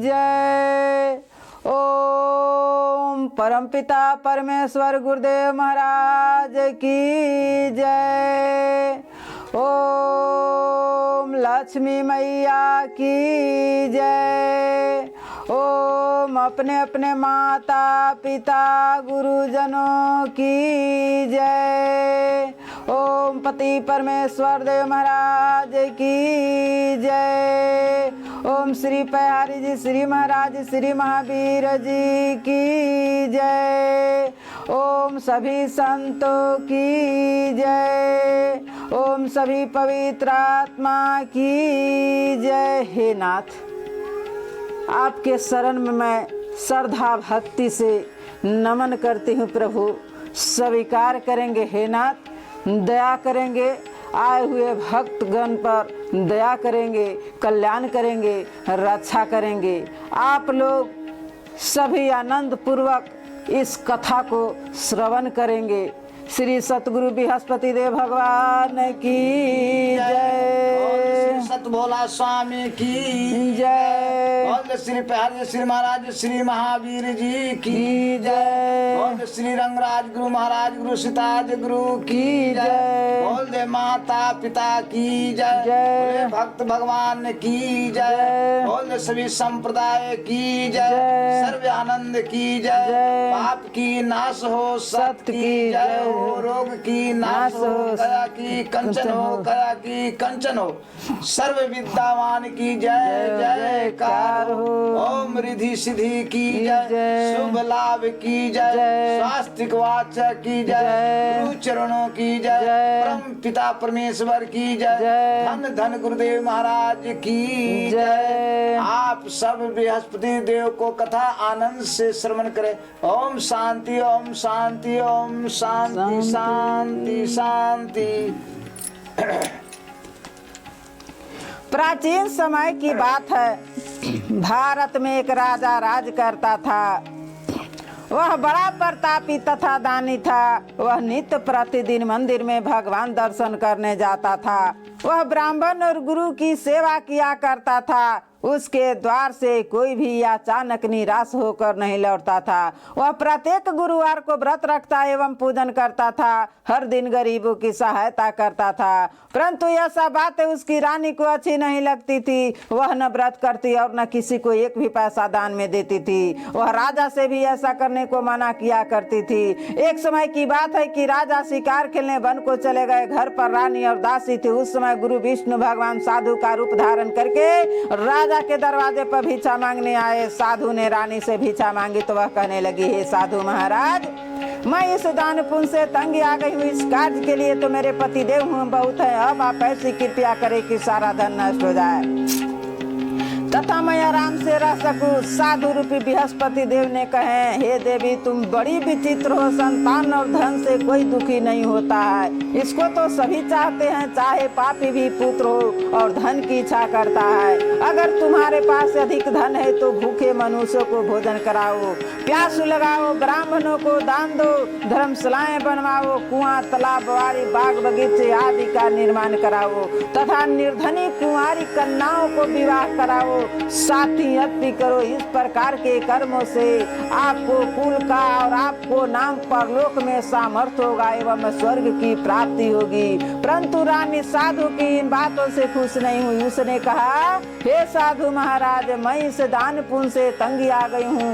जय। ओम परमपिता परमेश्वर गुरुदेव महाराज की जय। ओम लक्ष्मी मैया की जय। ओम अपने अपने माता पिता गुरुजनों की जय। ओम पति परमेश्वर देव महाराज की जय। ओम श्री पहारी जी श्री महाराज श्री महावीर जी की जय। ओम सभी संतों की जय। ओम सभी पवित्र आत्मा की जय। हे नाथ, आपके शरण में मैं श्रद्धा भक्ति से नमन करती हूँ प्रभु। स्वीकार करेंगे हे नाथ, दया करेंगे, आए हुए भक्तगण पर दया करेंगे, कल्याण करेंगे, रक्षा करेंगे। आप लोग सभी आनंद पूर्वक इस कथा को श्रवण करेंगे। श्री सतगुरु बृहस्पति देव भगवान की जय। सत भोला स्वामी की जय। श्री पहाड़ी श्री महाराज श्री महावीर जी की जय। श्री रंगराज गुरु महाराज गुरु सीताज गुरु की जय। बोल दे माता पिता की जय। भक्त भगवान की जय। बोल दे सभी संप्रदाय की जय। सर्व आनंद की जय। पाप की नाश हो, सत्य की जय हो, रोग की नाश हो, गया की कंचन हो, गया की कंचन हो, सर्व विद्यावान की जय जयकार हो। ओम रिद्धि सिद्धि की जय। शुभ लाभ की जय। स्वास्थ्य वाचक की जय। गुरु चरणों की जय। परम पिता परमेश्वर की जय। धन धन गुरुदेव महाराज की जय। आप सब बृहस्पति देव को कथा आनंद से श्रवण करें। ओम शांति ओम शांति ओम शांति शांति शांति। प्राचीन समय की बात है। भारत में एक राजा राज करता था। वह बड़ा प्रतापी तथा दानी था। वह नित्य प्रतिदिन मंदिर में भगवान दर्शन करने जाता था। वह ब्राह्मण और गुरु की सेवा किया करता था। उसके द्वार से कोई भी अचानक निराश होकर नहीं लौटता था। वह प्रत्येक गुरुवार को व्रत रखता एवं पूजन करता था। हर दिन गरीबों की सहायता करता था। परंतु यह सब बातें उसकी रानी को अच्छी नहीं लगती थी। वह न व्रत करती और न किसी को एक भी पैसा दान में देती थी। वह राजा से भी ऐसा करने को मना किया करती थी। एक समय की बात है कि राजा शिकार खेलने वन को चले गए। घर पर रानी और दासी थी। उस समय गुरु विष्णु भगवान साधु का रूप धारण करके राजा के दरवाजे पर भिक्षा मांगने आए। साधु ने रानी से भिक्षा मांगी तो वह कहने लगी, हे साधु महाराज, मैं इस दान पुण्य से तंग आ गई हूँ। इस कार्य के लिए तो मेरे पति देव हूँ बहुत है। अब आप ऐसी कृपया करें कि सारा धन नष्ट हो जाए तथा मैं आराम से रह सकूं। साधु रूपी बृहस्पति देव ने कहे, हे देवी, तुम बड़ी विचित्र हो। संतान और धन से कोई दुखी नहीं होता है। इसको तो सभी चाहते हैं, चाहे पापी भी पुत्र हो और धन की इच्छा करता है। अगर तुम्हारे पास अधिक धन है तो भूखे मनुष्यों को भोजन कराओ, प्यास लगाओ, ब्राह्मणों को दान दो, धर्मशालाएं बनवाओ, कुआं तालाब बाड़ी बाग बगीचे आदि का निर्माण कराओ तथा निर्धनी कुंवारी कन्याओं को विवाह कराओ। साथी अति करो। इस प्रकार के कर्मों से आपको कुल का और आपको नाम परलोक में सामर्थ्य होगा एवं स्वर्ग की प्राप्ति होगी। परंतु रानी साधु की इन बातों से खुश नहीं हुई। उसने कहा, हे साधु महाराज, मैं इस दान पुण्य से तंगी आ गई हूँ।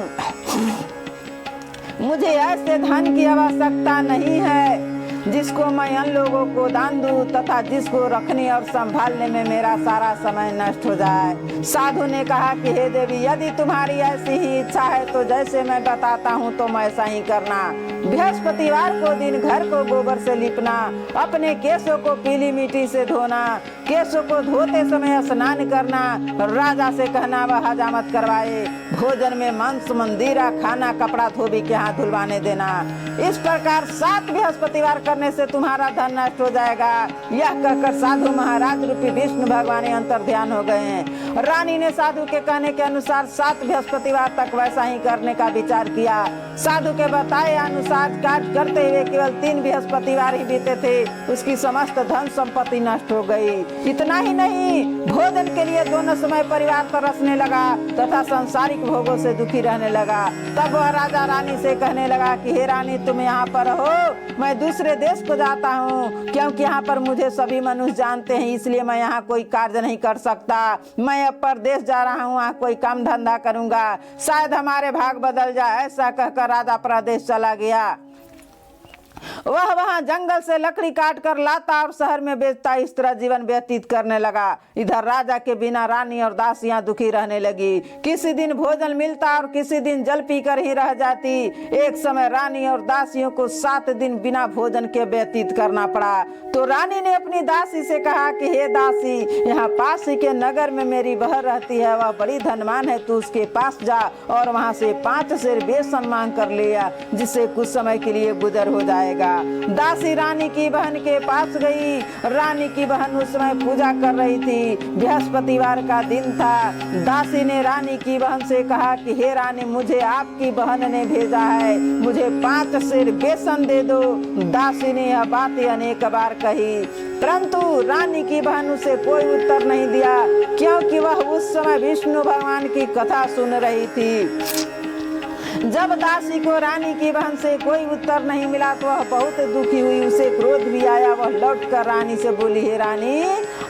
मुझे ऐसे धन की आवश्यकता नहीं है जिसको मैं अन्य लोगों को दान दूं तथा जिसको रखने और संभालने में मेरा सारा समय नष्ट हो जाए। साधु ने कहा कि हे देवी, यदि तुम्हारी ऐसी ही इच्छा है तो जैसे मैं बताता हूँ तो ऐसा ही करना। बृहस्पतिवार को दिन घर को गोबर से लिपना, अपने केशों को पीली मिट्टी से धोना, केशों को धोते समय स्नान करना, राजा से कहना वह हजामत करवाए, भोजन में मांस मंदिरा खाना, कपड़ा धोबी के हाथ धुलवाने देना। इस प्रकार 7 बृहस्पतिवार करने से तुम्हारा धन नष्ट हो जाएगा। यह कहकर साधु महाराज रूपी विष्णु भगवान अंतर ध्यान हो गए हैं। रानी ने साधु के कहने के अनुसार 7 बृहस्पतिवार तक वैसा ही करने का विचार किया। साधु के बताए अनुसार कार्य करते हुए केवल 3 बृहस्पतिवार ही बीते थे, उसकी समस्त धन संपत्ति नष्ट हो गई। इतना ही नहीं, भोजन के लिए दोनों समय परिवार तरसने लगा तथा सांसारिक भोगों से दुखी रहने लगा। तब वह राजा रानी से कहने लगा कि हे रानी, तुम यहाँ पर हो, मैं दूसरे देश को जाता हूँ, क्योंकि यहाँ पर मुझे सभी मनुष्य जानते हैं, इसलिए मैं यहाँ कोई कार्य नहीं कर सकता। मैं अब परदेश जा रहा हूँ, वहाँ कोई काम धंधा करूंगा, शायद हमारे भाग बदल जाए। ऐसा कहकर राजा प्रदेश चला गया। वह वहां जंगल से लकड़ी काट कर लाता और शहर में बेचता, इस तरह जीवन व्यतीत करने लगा। इधर राजा के बिना रानी और दासियां दुखी रहने लगी। किसी दिन भोजन मिलता और किसी दिन जल पीकर ही रह जाती। एक समय रानी और दासियों को 7 दिन बिना भोजन के व्यतीत करना पड़ा। तो रानी ने अपनी दासी से कहा कि हे दासी, यहाँ पास ही के नगर में मेरी बहन रहती है, वह बड़ी धनवान है, तू उसके पास जा और वहाँ से 5 सेर बेसन मांग कर ले आ, जिससे कुछ समय के लिए गुजर हो जाएगा। दासी रानी की बहन के पास गई। रानी की बहन उस समय पूजा कर रही थी, बृहस्पतिवार का दिन था। दासी ने रानी की बहन से कहा कि हे रानी, मुझे आपकी बहन ने भेजा है, मुझे 5 सेर बेसन दे दो। दासी ने यह बातें अनेक बार कही, परंतु रानी की बहन उसे कोई उत्तर नहीं दिया, क्योंकि वह उस समय विष्णु भगवान की कथा सुन रही थी। जब दासी को रानी की बहन से कोई उत्तर नहीं मिला तो वह बहुत दुखी हुई, उसे क्रोध भी आया। वह लौटकर रानी से बोली, हे रानी,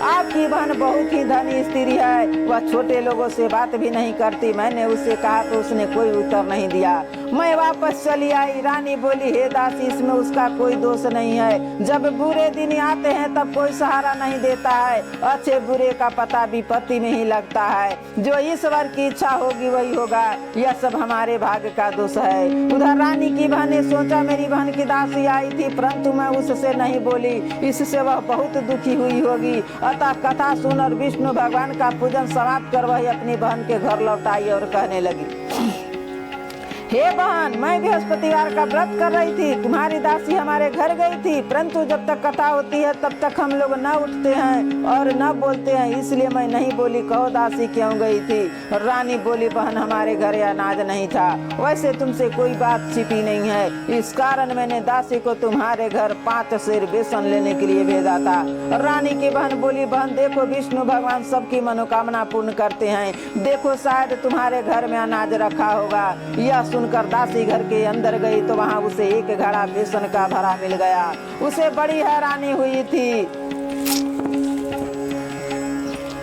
आपकी बहन बहुत ही धनी स्त्री है, वह छोटे लोगों से बात भी नहीं करती। मैंने उससे कहा तो उसने कोई उत्तर नहीं दिया। मैं वापस चली आई। रानी बोली, हे दासी, इसमें उसका कोई दोष नहीं है। जब बुरे दिन आते हैं तब कोई सहारा नहीं देता है। अच्छे बुरे का पता विपत्ति में ही लगता है। जो ईश्वर की इच्छा होगी वही होगा। यह सब हमारे भाग्य का दोष है। उधर रानी की बहन ने सोचा मेरी बहन की दासी आई थी, परंतु मैं उससे नहीं बोली, इससे वह बहुत दुखी हुई होगी। अतः कथा सुन और विष्णु भगवान का पूजन समाप्त कर वही अपनी बहन के घर लौट आई और कहने लगी, हे बहन, मैं बृहस्पतिवार का व्रत कर रही थी, तुम्हारी दासी हमारे घर गई थी, परंतु जब तक कथा होती है तब तक हम लोग न उठते हैं और न बोलते हैं, इसलिए मैं नहीं बोली। कहो दासी क्यों गई थी? रानी बोली, बहन, हमारे घर अनाज नहीं था, वैसे तुमसे कोई बात छिपी नहीं है, इस कारण मैंने दासी को तुम्हारे घर 5 सेर बेसन लेने के लिए भेजा था। रानी की बहन बोली, बहन देखो, विष्णु भगवान सबकी मनोकामना पूर्ण करते हैं, देखो शायद तुम्हारे घर में अनाज रखा होगा। यह सुनकर दासी घर के अंदर गई तो वहां उसे एक घड़ा बेसन का भरा मिल गया। उसे बड़ी हैरानी हुई थी,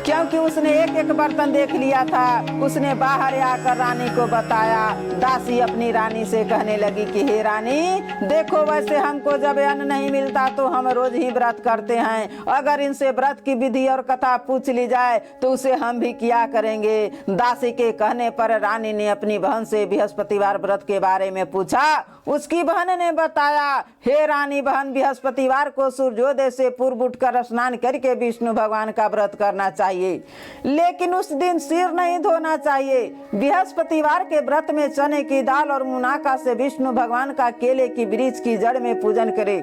क्योंकि उसने एक एक बर्तन देख लिया था। उसने बाहर आकर रानी को बताया। दासी अपनी रानी से कहने लगी कि हे रानी, देखो, वैसे हमको जब अन्न नहीं मिलता तो हम रोज ही व्रत करते हैं, अगर इनसे व्रत की विधि और कथा पूछ ली जाए तो उसे हम भी किया करेंगे। दासी के कहने पर रानी ने अपनी बहन से बृहस्पतिवार व्रत के बारे में पूछा। उसकी बहन ने बताया, हे रानी बहन, बृहस्पतिवार को सूर्योदय से पूर्व उठकर स्नान करके विष्णु भगवान का व्रत करना चाहिए, लेकिन उस दिन सिर नहीं धोना चाहिए। बृहस्पतिवार के व्रत में चने की दाल और मुनाका से विष्णु भगवान का केले की वृक्ष की जड़ में पूजन करे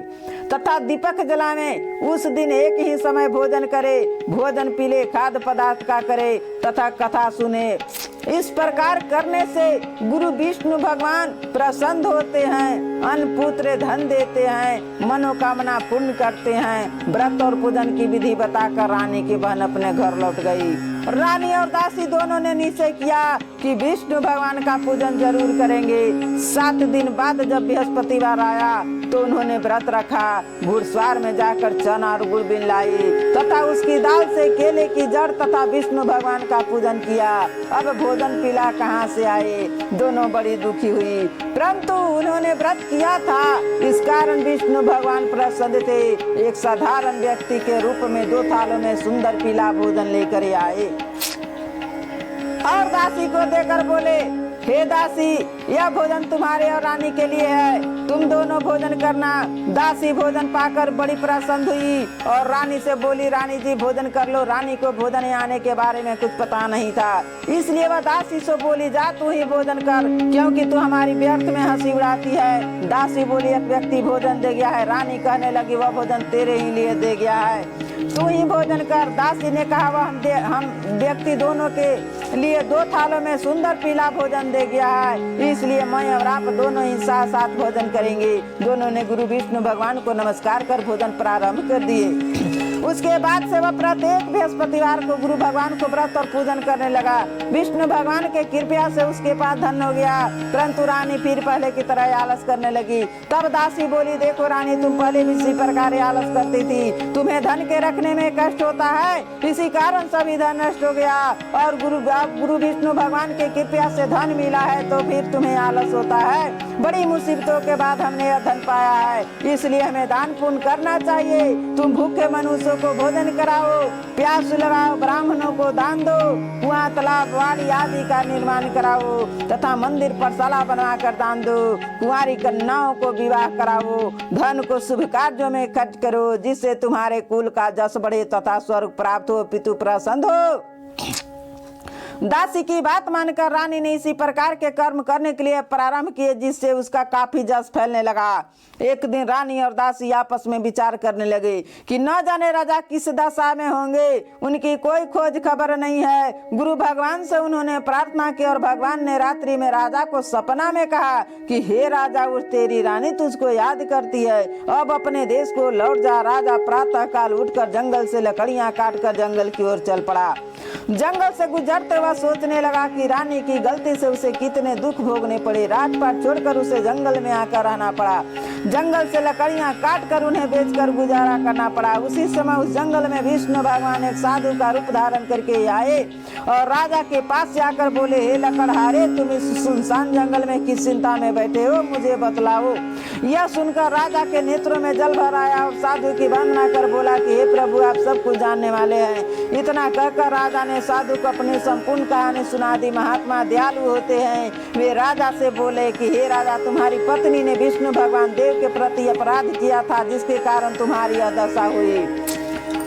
तथा दीपक जलावे। उस दिन एक ही समय भोजन करे, भोजन पीले खाद्य पदार्थ का करे तथा कथा सुने। इस प्रकार करने से गुरु विष्णु भगवान प्रसन्न होते हैं, अन्न पुत्र धन देते हैं, मनोकामना पूर्ण करते हैं। व्रत और पूजन की विधि बताकर रानी की बहन अपने घर लौट गई। रानी और दासी दोनों ने निश्चय किया कि विष्णु भगवान का पूजन जरूर करेंगे। 7 दिन बाद जब बृहस्पतिवार आया तो उन्होंने व्रत रखा, घुड़सवार में जाकर चना और गुड़ बीन लाई तथा उसकी दाल से केले की जड़ तथा विष्णु भगवान का पूजन किया। अब भोजन पीला कहाँ से आए? दोनों बड़ी दुखी हुई, परंतु उन्होंने व्रत किया था, इस कारण विष्णु भगवान प्रसन्न थे। एक साधारण व्यक्ति के रूप में 2 थालों में सुंदर पीला भोजन लेकर आए और दासी को देकर बोले, हे दासी, यह भोजन तुम्हारे और रानी के लिए है, तुम दोनों भोजन करना। दासी भोजन पाकर बड़ी प्रसन्न हुई और रानी से बोली, रानी जी भोजन कर लो। रानी को भोजन आने के बारे में कुछ पता नहीं था, इसलिए वह दासी से बोली, जा तू ही भोजन कर, क्योंकि तू हमारी व्यर्थ में हंसी उड़ाती है। दासी बोली, एक व्यक्ति भोजन दे गया है। रानी कहने लगी, वह भोजन तेरे ही लिए दे गया है, तू ही भोजन कर। दासी ने कहा, वह हम व्यक्ति दोनों के लिए 2 थालों में सुंदर पीला भोजन दे गया है, इसलिए मैं और आप दोनों ही साथ साथ भोजन करेंगे। दोनों ने गुरु विष्णु भगवान को नमस्कार कर भोजन प्रारंभ कर दिए। उसके बाद से वह प्रत्येक बृहस्पतिवार को गुरु भगवान को व्रत और पूजन करने लगा। विष्णु भगवान के कृपया से उसके पास धन हो गया, परंतु रानी फिर पहले की तरह आलस करने लगी। तब दासी बोली, देखो रानी, तुम पहले भी इसी प्रकार आलस करती थी, तुम्हें धन के रखने में कष्ट होता है, इसी कारण सभी धन नष्ट हो गया, और गुरु विष्णु भगवान के कृपया से धन मिला है तो फिर तुम्हें आलस होता है। बड़ी मुसीबतों के बाद हमने यह धन पाया है, इसलिए हमें दान पुण्य करना चाहिए। तुम भूखे मनुष्यों को भोजन कराओ, प्यास लगाओ, ब्राह्मणों को दान दो, कुआं, तालाब, वाड़ी आदि का निर्माण कराओ तथा मंदिर पाठशाला बनाकर दान दो, कुंवारी कन्याओं को विवाह कराओ, धन को शुभ कार्यों में खर्च करो, जिससे तुम्हारे कुल का जस बढ़े तथा स्वर्ग प्राप्त हो, पितु प्रसन्न हो। दासी की बात मानकर रानी ने इसी प्रकार के कर्म करने के लिए प्रारंभ किए, जिससे उसका काफी जस फैलने लगा। एक दिन रानी और दासी आपस में विचार करने लगे कि न जाने राजा किस दशा में होंगे, उनकी कोई खोज खबर नहीं है। गुरु भगवान से उन्होंने प्रार्थना की और भगवान ने रात्रि में राजा को सपना में कहा कि हे राजा, उस तेरी रानी तुझको याद करती है, अब अपने देश को लौट जा। राजा प्रातः काल उठकर जंगल से लकड़ियां काटकर जंगल की ओर चल पड़ा। जंगल से गुजरते वह सोचने लगा कि रानी की गलती से उसे कितने दुख भोगने पड़े। राजपाट छोड़कर उसे जंगल में आकर रहना पड़ा, जंगल से लकड़ियां काटकर उन्हें बेचकर गुजारा करना पड़ा। उसी समय उस जंगल में विष्णु भगवान एक साधु का रूप धारण करके आए और राजा के पास जाकर बोले, हे लकड़हारे, तुम इस सुनसान जंगल में किस चिंता में बैठे हो, मुझे बतलाओ। यह सुनकर राजा के नेत्रों में जल भर आया और साधु की वंदना कर बोला कि हे प्रभु, आप सब कुछ जानने वाले हैं। इतना कहकर राजा ने साधु को अपनी संपूर्ण कहानी सुना दी। महात्मा दयालु होते हैं। वे राजा से बोले कि हे राजा, तुम्हारी पत्नी ने विष्णु भगवान देव के प्रति अपराध किया था, जिसके कारण तुम्हारी यह दशा हुई।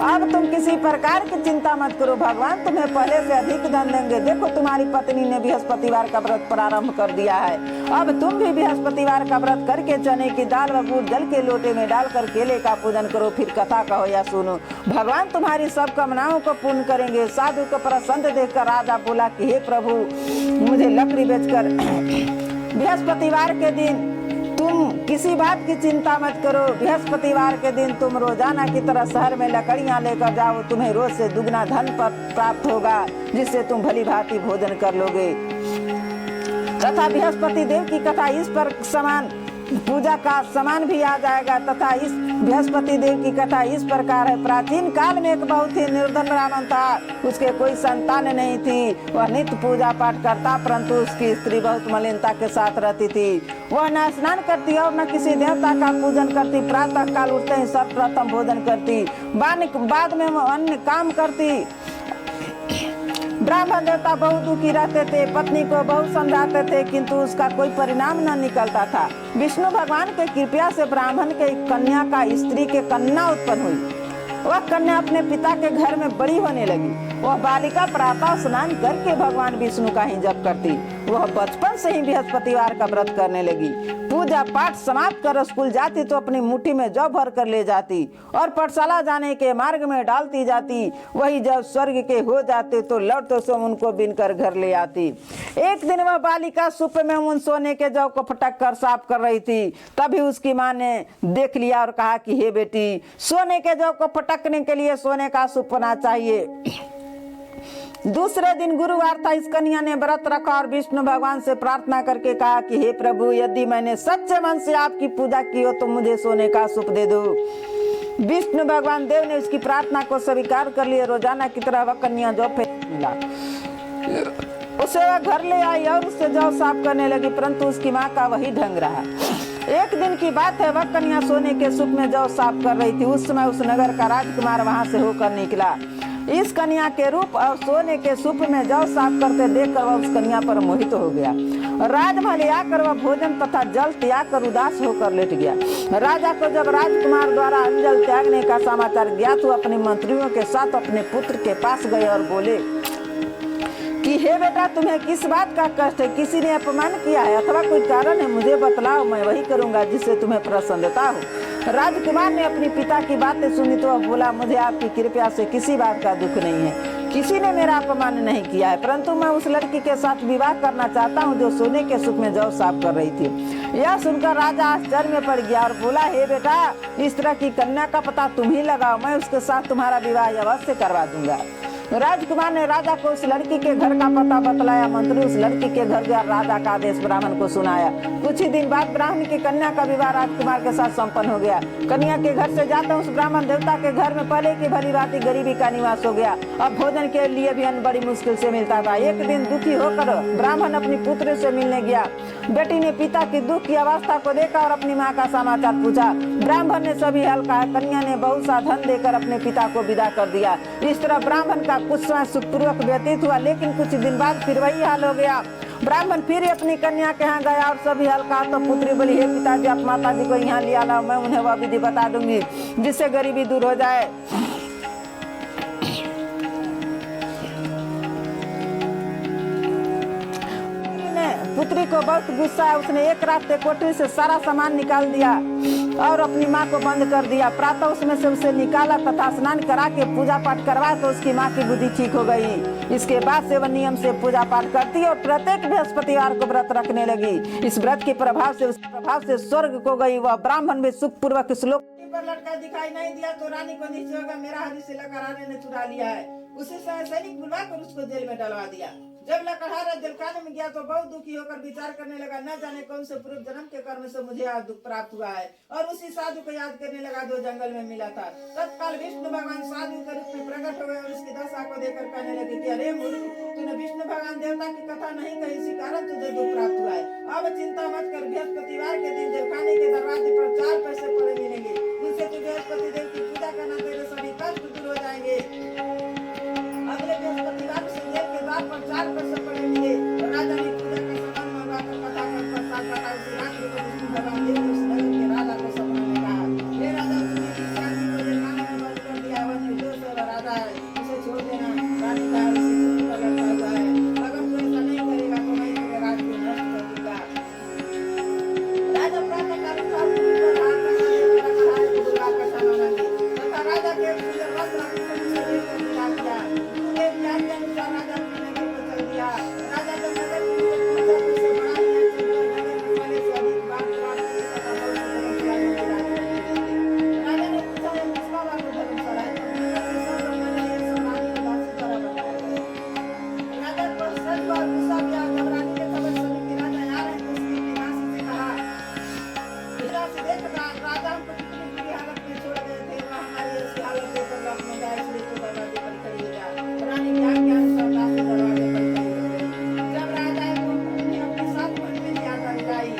अब तुम किसी प्रकार की चिंता मत करो, भगवान तुम्हें पहले से अधिक धन देंगे। देखो, तुम्हारी पत्नी ने बृहस्पतिवार का व्रत प्रारंभ कर दिया है, अब तुम भी बृहस्पतिवार का व्रत करके चने की दाल व गुड़ जल के लोटे में डालकर केले का पूजन करो, फिर कथा कहो या सुनो, भगवान तुम्हारी सब कामनाओं को पूर्ण करेंगे। साधु को प्रसन्न देखकर राजा बोला कि हे प्रभु, मुझे लकड़ी बेचकर बृहस्पतिवार के दिन तुम किसी बात की चिंता मत करो। बृहस्पतिवार के दिन तुम रोजाना की तरह शहर में लकड़ियां लेकर जाओ, तुम्हें रोज से दुगना धन प्राप्त होगा, जिससे तुम भली भांति भोजन कर लोगे। तथा बृहस्पति देव की कथा इस पर समान पूजा का समान भी आ जाएगा। तथा इस बृहस्पति देव की कथा इस प्रकार है। प्राचीन काल में एक बहुत ही निर्धन ब्राह्मण था, उसके कोई संतान नहीं थी। वह नित्य पूजा पाठ करता, परंतु उसकी स्त्री बहुत मलिनता के साथ रहती थी। वह न स्नान करती और न किसी देवता का पूजन करती। प्रातः काल उठते ही सर्वप्रथम भोजन करती, बाद में अन्य काम करती। ब्राह्मण देवता बहुत दुखी रहते थे, पत्नी को बहुत समझाते थे, किंतु उसका कोई परिणाम न निकलता था। विष्णु भगवान के कृपया से ब्राह्मण के कन्या का स्त्री के कन्या उत्पन्न हुई। वह कन्या अपने पिता के घर में बड़ी होने लगी। वह बालिका प्रातः स्नान करके भगवान विष्णु का ही जप करती। वह बचपन से ही बृहस्पतिवार का व्रत करने लगी। पूजा पाठ समाप्त कर स्कूल जाती तो अपनी मुट्ठी में जौ भर कर ले जाती और पाठशाला जाने के मार्ग में डालती जाती। वही जब स्वर्ग के हो जाते तो लौटते समय उनको बीनकर घर ले आती। एक दिन वह बालिका सुप में उन सोने के जौ को फटक कर साफ कर रही थी। तभी उसकी माँ ने देख लिया और कहा कि हे बेटी, सोने के जौ को फटकने के लिए सोने का सूप होना चाहिए। दूसरे दिन गुरुवार था। इस कन्या ने व्रत रखा और विष्णु भगवान से प्रार्थना करके कहा कि हे प्रभु, यदि मैंने सच्चे मन से आपकी पूजा की हो तो मुझे सोने का सूप दे दो। विष्णु भगवान देव ने उसकी प्रार्थना को स्वीकार कर लिया। रोजाना की तरह वह कन्या जौ मिला, उसे वह घर ले आई और उससे जौ साफ करने लगी, परंतु उसकी माँ का वही ढंग रहा। एक दिन की बात है, वह कन्या सोने के सूप में जौ साफ कर रही थी। उस समय उस नगर का राजकुमार वहां से होकर निकला। इस कन्या के रूप और सोने के सूप में जौ साफ करते देखकर वह उस कन्या पर मोहित हो गया। राजमहल आकर वह भोजन तथा जल त्याग कर उदास होकर लेट गया। राजा को जब राजकुमार द्वारा अंजल त्यागने का समाचार ज्ञात हुआ, अपने मंत्रियों के साथ अपने पुत्र के पास गए और बोले कि हे बेटा, तुम्हें किस बात का कष्ट है? किसी ने अपमान किया है अथवा कोई कारण है? मुझे बतलाओ, मैं वही करूंगा जिससे तुम्हें प्रसन्नता हो। राजकुमार ने अपने पिता की बातें सुनी तो वह बोला, मुझे आपकी कृपा से किसी बात का दुख नहीं है। किसी ने मेरा अपमान नहीं किया है, परंतु मैं उस लड़की के साथ विवाह करना चाहता हूँ जो सोने के सुख में जौ साफ कर रही थी। यह सुनकर राजा आश्चर्य में पड़ गया और बोला, हे बेटा, इस तरह की कन्या का पता तुम ही लगाओ, मैं उसके साथ तुम्हारा विवाह अवश्य करवा दूंगा। राजकुमार ने राजा को उस लड़की के घर का पता बतलाया। मंत्री उस लड़की के घर गया, राजा का आदेश ब्राह्मण को सुनाया। कुछ ही दिन बाद ब्राह्मण की कन्या का विवाह राजकुमार के साथ संपन्न हो गया। कन्या के घर से जाते उस ब्राह्मण देवता के घर में पहले की भली भांति गरीबी का निवास हो गया। अब भोजन के लिए भी अन्न बड़ी मुश्किल से मिलता था। एक दिन दुखी होकर ब्राह्मण अपनी पुत्र से मिलने गया। बेटी ने पिता की दुख की अवस्था को देखा और अपनी माँ का समाचार पूछा। ब्राह्मण ने सभी हल कहा। कन्या ने बहुत सा धन देकर अपने पिता को विदा कर दिया। इस तरह ब्राह्मण का कुछ समय सुखपूर्वक व्यतीत हुआ, लेकिन कुछ दिन बाद फिर वही हाल हो गया। ब्राह्मण फिर अपनी कन्या के यहाँ गया और सभी हल कहा तो पुत्री बोली, हे पिताजी, आप माता जी को यहाँ लिया लाओ, मैं उन्हें वह विधि बता दूंगी जिससे गरीबी दूर हो जाए। पुत्री को बहुत गुस्सा है। उसने एक रात कोठरी से सारा सामान निकाल दिया और अपनी माँ को बंद कर दिया। प्रातः उसमें से उसे निकाला तथा स्नान करा के पूजा पाठ करवाया तो उसकी माँ की बुद्धि ठीक हो गई। इसके बाद से वह नियम से पूजा पाठ करती और प्रत्येक बृहस्पतिवार को व्रत रखने लगी। इस व्रत के प्रभाव से स्वर्ग को गई। वह ब्राह्मण में सुख पूर्वक श्लोक पर लटका दिखाई नहीं दिया तो रानी को निश्चय होगा मेरा हरीश लकड़हारे ने चुरा लिया है। उसे सैनिक बुलवा कर उसको जेल में डलवा दिया। जब लकड़हारा जेलखाने में गया तो बहुत दुखी होकर विचार करने लगा, न जाने कौन से पूर्व जन्म के कर्म से मुझे आज दुख प्राप्त हुआ है। और उसी साधु को याद करने लगा जो जंगल में मिला था। तत्काल विष्णु भगवान साधु के रूप में प्रकट हो गए और उसकी दशा को देखकर कहने लगे कि अरे मूर्ख, तूने विष्णु भगवान देवता की कथा नहीं कही, इसी कारण तुझे दुख प्राप्त हुआ है। अब चिंता मत कर, बृहस्पतिवार के दिन जेलखाने के दरवाजे पर 4 पैसे पड़े मिलेंगे। उनसे तू बृहस्पति देव की पूजा करना, तेरे सभी कष्ट दूर हो जाएंगे। अगले बृहस्पतिवार से जेल के द्वार पर 4 पैसे पड़े मिले। राजा ने पूजा का सामान मंगवाकर कथा कर प्रसाद बटा उसे रात्रि को विष्णु भगवान देव ने उस नगर के राजा को सपना में कहा, हे राजा, तुमने किस शादी को जेलखाने में बंद कर दिया? वह निर्दोष है, वह राजा है, उसे छोड़ देना। रानी का उसी पुत्र का लड़का हुआ है। अगर तू ऐसा नहीं करेगा तो मैं तेरे राज्य को नष्ट कर दूंगा। राजा प्रातः काल उठा, पुत्री को हाथ लगा देकर लकड़हारे को बुलवाकर क्षमा मांगी तथा राजा के सुंदर वस्त्र आभूषण से लेकर विदा किया। के अनुसार राजा अपने नगर को चल दिया। राजा जब नगर में पहुंचा तो उसे बड़ा न्याय चला। नगर में पहले से अधिक बात तथा बहुत धर्मशाला की राजा ने पूछा, यह किसका बात धर्मशाला है? नगर में सब लोग मैंने यह सब रानी को दासी द्वारा बताया गया। राजा को सच बात गुस्सा किया। जब रानी ने खबर सुनी कि राजा आ रहे तो उसने अपनी दासी से कहा, इधर से देख, राजा हमको कितनी बुरी हालत में छोड़ गए थे, वह हमारी ऐसी हालत देखकर लौट में जाए, इसलिए तो दरवाजे पर खड़ी हो जा। रानी के अनुसार दासी दरवाजे पर खड़ी हो गई। जब राजा को उन्हें अपने साथ महल में जाकर लाई,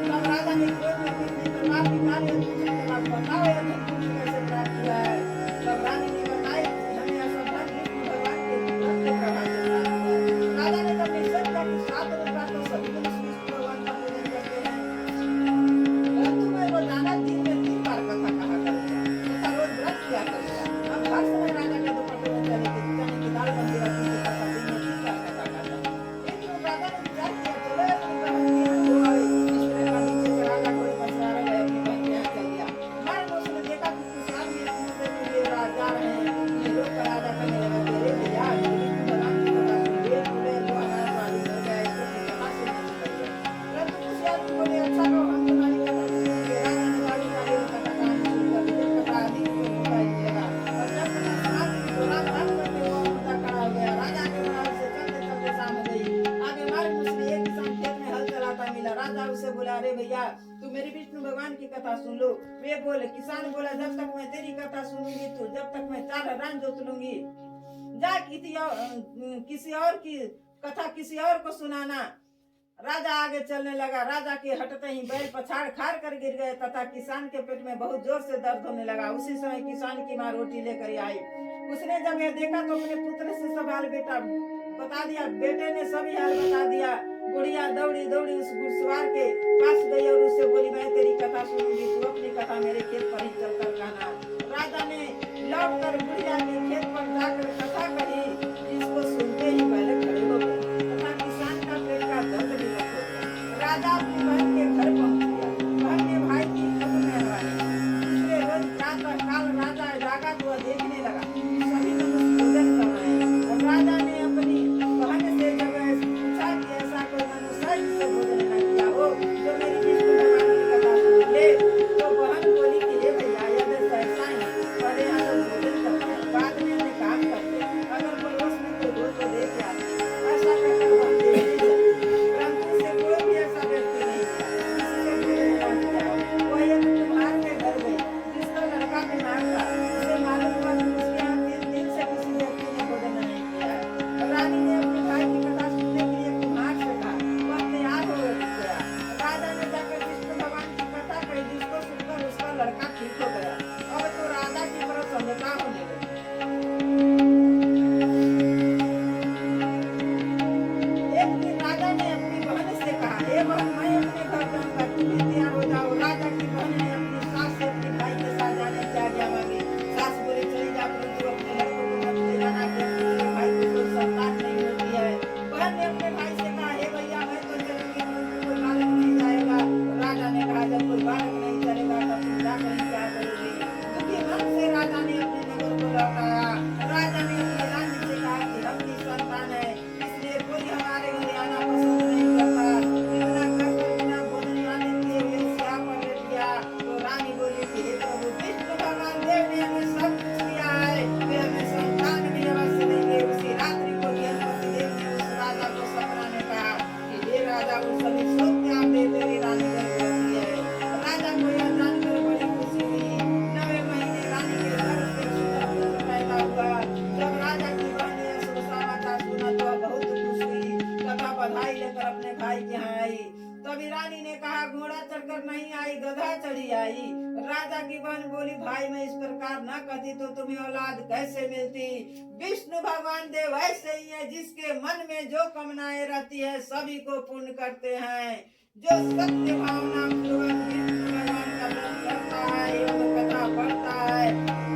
तब राजा ने क्रोध में अपनी तलवार निकाली और पूछने के बाद, बताओ यह धन तुमने कैसे प्राप्त किया है? तब रानी ने बताया कि हमें यह सब धन विष्णु भगवान के व्रत के प्रभाव से प्राप्त हुआ है। राजा ने तब निश्चय किया कि 7 दिन प्रातः सभी लोग विष्णु भगवान का पूजन करते हैं, परंतु मैं रोजाना दिन में 3 बार कथा कहा करूंगा तथा रोज व्रत किया करूंगा। अब हर समय राजा के दुपट्टे में चने की दाल बनती रहती है तथा दिन में 3 बार कथा करता। लेकिन राजा ने विचार किया, चलो अपनी बहन के यहाँ हो आए। इस तरह का नीचे से राजा कोई पछतावा गया, अपनी बहन के यहाँ चल गया। मार्ग में उसने देखा कि कुछ आदमी अपने मुद्दे के लिए जा रहे हैं। ये लोग का राजा कहने लगा, अरे भैया, विष्णु भगवान की कथा सुन ले, बोले जो हमारा मालूम हो गया इसको कथा से नहीं करिए। परंतु कुछ आदमी बोले, अच्छा कहो, हम तुम्हारी कथा सुनेंगे। राजा ने गाड़ी का एक कथा कहानी शुरू कर दी। जब कथा आदि को मुद्दा ही लगा और जब कथा समाप्ति के दौरान रात करके वो मुद्दा खड़ा हो गया। राजा के महाराज से चलते चलते शाम हो गई। आगे मार्ग में उसने एक किसान खेत में हल चलाता मिला। राजा उसे बोला, अरे भैया, तू मेरी विष्णु भगवान की कथा सुन लो। वे बोले, किसान बोला, जब तक मैं तेरी कथा सुनूंगी तो जब तक मैं 4 हरान जोत लूंगी। जा किसी और की कथा किसी और को सुनाना। राजा आगे चलने लगा। राजा के हटते ही बैल पछाड़ खाड़ कर गिर गए तथा किसान के पेट में बहुत जोर से दर्द होने लगा। उसी समय किसान की माँ रोटी लेकर आई। उसने जब यह देखा तो अपने पुत्र से सब हाल बेटा बता दिया। बेटे ने सभी हाल बता दिया। बुढ़िया दौड़ी दौड़ी उस घुड़सवार के पास गई और उससे बोली मैं तेरी कथा सुनूंगी, तू अपनी कथा मेरे खेत पर ही चलकर कहना। राजा ने लौट कर बुढ़िया के खेत पर जाकर कथा कही, जिसको सुनते ही पहले खड़े हो गए तथा किसान का पेट का दर्द भी बंद हो गया। राजा अपनी बहन के घर पहुंच गया। बहन ने भाई की खबर मेहरबानी। दूसरे रोज प्रातः काल राजा जागा तो वह देखने लगा सभी मनुष्य भोजन कर रहे हैं और राजा ने अपनी बहन से जब पूछा कि ऐसा कोई मनुष्य है जिससे भोजन न किया हो जो मेरी विष्णु भगवान की कथा सुन ले, तो बहन बोली कि हे भैया यह देश ऐसा ही पहले यहाँ लोग भोजन करते हैं, बाद में अपने काम करते हैं, अगर पड़ोस में कोई हो तो दे के आते हैं। ऐसा कहकर वह देने चली, परंतु उसे कोई भी ऐसा व्यक्ति नहीं मिला जिससे भोजन न किया हो। वह एक कुम्हार के घर गई जिसका लड़का बीमार था। उसे मालूम हुआ कि उसके यहाँ 3 दिन से किसी व्यक्ति ने भोजन नहीं किया है। रानी ने अपने भाई की कथा सुनने के लिए कुम्हार से कहा। वह तैयार हो गया। राजा ने जाकर विष्णु भगवान की कथा कही, जिसको सुनकर उसका लड़का ठीक हो गया। अब तो राजा की प्रसन्नता होने लगी। एक दिन राजा ने अपनी बहन से कहा, हे बहन मैं अपने घर जाऊंगा, तुम भी तैयार हो जाओ। राजा की बहन ने अपनी सास से अपने भाई के साथ जाने की आज्ञा मांगी। सास बोली चली जा, परंतु अपने लड़कों को मत ले जाना कि अपने भाई को कोई संतान नहीं होती है। बहन ने अपने भाई से कहा, हे भैया मैं तो चलूंगी, परंतु कोई बालक नहीं जाएगा। राजा ने कहा जब कोई बालक नहीं चलेगा तब तुम जाकर ही क्या करोगी। दुखी मन से राजा ने अपने नगर को लौटाया। राजा ने अपनी रानी से कहा कि हम निसंतान है, इसलिए कोई हमारे घर आना पसंद नहीं करता। इतना कहकर बिना भोजन पानी किए हुए सिया पर लेट गया। तो रानी बोली कि हे प्रभु विष्णु भगवान देव ने हमें सब कुछ दिया है, वे हमें संतान भी अवश्य देंगे। उसी रात्रि को बृहस्पति देव ने उस राजा को सपना में कहा कि हे राजा उन सभी सौंप आप दे तेरी रानी गर्भवती है। राजा को यह जानकर बड़ी खुशी हुई। 9वें महीने रानी के गर्भ से सुंदर पुत्र पैदा हुआ। जब राजा की बहन ने यह समाचार सुना तो बहुत खुश हुई तथा बधाई लेकर अपने भाई के यहाँ आई। तभी रानी ने कहा घोड़ा चढ़कर नहीं आई, गधा चढ़ी आई। राजा की बहन बोली भाई मैं इस प्रकार न कहती तो तुम्हें औलाद कैसे मिलती। विष्णु भगवान देव ऐसे ही है, जिसके मन में जो कामनाएं रहती है सभी को पूर्ण करते हैं। जो सत्य भावना पूर्वक विष्णु भगवान का व्रत करता है एवं कथा पढ़ता है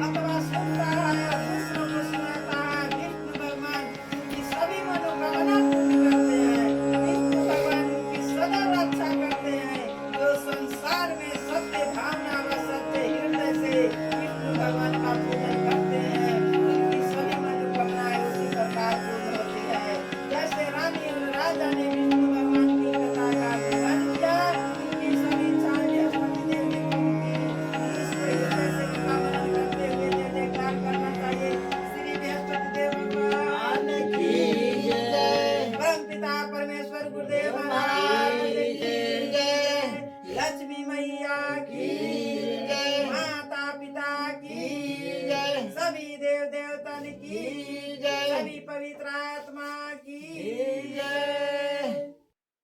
अथवा सुनता है और दूसरों को सुनाता है, विष्णु भगवान उनकी सभी मनोकामना पूर्ण करते हैं। विष्णु भगवान उनकी सदा रक्षा करते हैं। जो संसार में सत्य भावना व सत्य हृदय से विष्णु भगवान का पूजन करते हैं उनकी सभी मनोकामनाएं उसी प्रकार पूर्ण होती है। जैसे रानी और राजा ने विष्णु भगवान की कथा का अभिमान किया, उनकी सभी इच्छाएं बृहस्पति देव ने पूर्ण की। इसको हृदय से कथा मनन करते हुए जय जयकार करना चाहिए। श्री बृहस्पति देव भगवान की जय। परम पिता परमेश्वर गुरुदेव महाराज की जय। लक्ष्मी मैया की जय। माता पिता की जय। सभी देव देवतन की